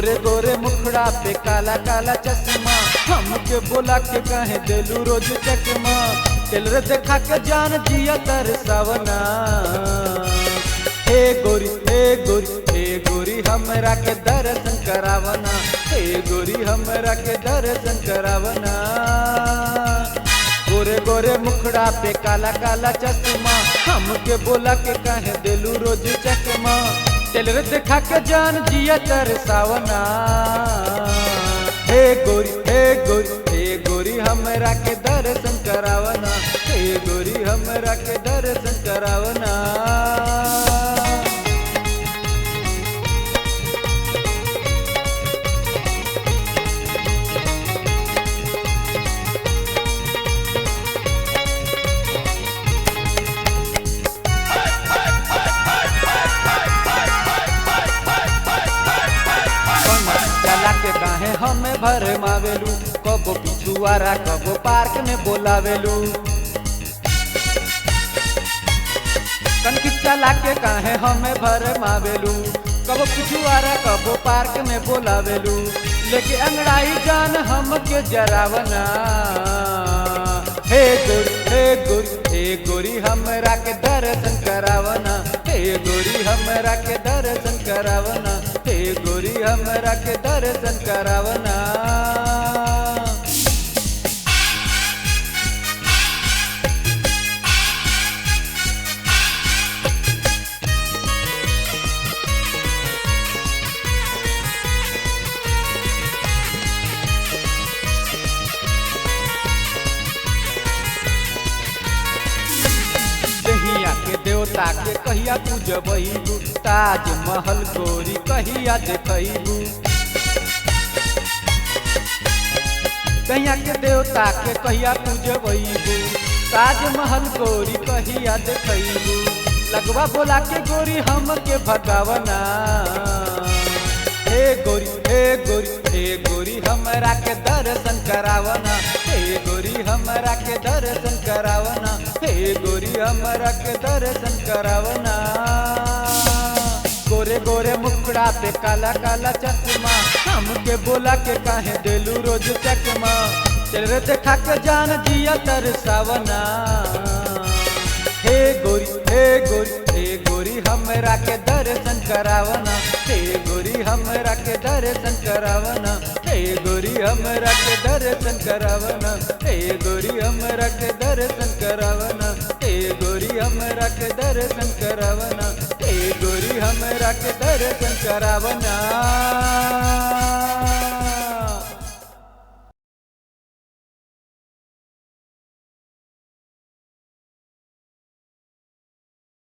गोरे गोरे मुखड़ा पे काला काला चश्मा, हमके बोला के कहे देलू रोज चकमा। टेलर देखा के जान जिया तरसावना। हे गोरी हे गोरी हे गोरी हमरा के दर्शन करावना। हे गोरी हमरा के दर्शन करावना। गोरे गोरे मुखड़ा पे काला काला चश्मा, हमके बोला के कहे देलू रोज चकमा। टेलर देखा के जान जिया तरसावना। हे गोरी हे गोरी हे गोरी हमरा के दर्शन करावना। हे गोरी हमरा के दर्शन करावना। चला के काहे हमें भर मावेलू, कबो पिछुआरा कबो पार्क में बोलावेलू। कनकी चला के काहे हमें भर मावेलू, कबो पिछुआरा कबो पार्क में बोलावेलू। लेके अंगड़ाई जान हमके जरावना। हे गोरी हे गोरी हे गोरी हमरा के दर्शन करावना। हे गोरी हमरा के दर्शन करावना। हे गोरी हमरा के दर्शन करावना। दहिया के देवता के कहिया पूजबू, ताज महल गोरी कहिया देखबू। दहिया के देवता के कहिया पूजबू, ताज महल गोरी कहिया देखबू। लगवा बोला के गोरी हमके भगावना। हे गोरी हे गोरी हे गोरी हमरा के दर्शन करावना। हे गोरी हमरा के दर्शन करावना। हे गोरी हमरा के दर्शन करावना। गोरे गोरे मुखड़ा पे काला काला चश्मा, हमके बोला के काहे देलू रोज चकमा। टेलर देखा के जान जिया तरसावना। हे गोरी हे गोरी हे गोरी हमरा के दर्शन करावना। हे गोरी हमरा के दर्शन करावना। हे गोरी हमरा के दर्शन करावना। हे गोरी हमरा के दर्शन करावना। हे गोरी हमरा के दर्शन करावना। हे गोरी हमरा के दर्शन करावना।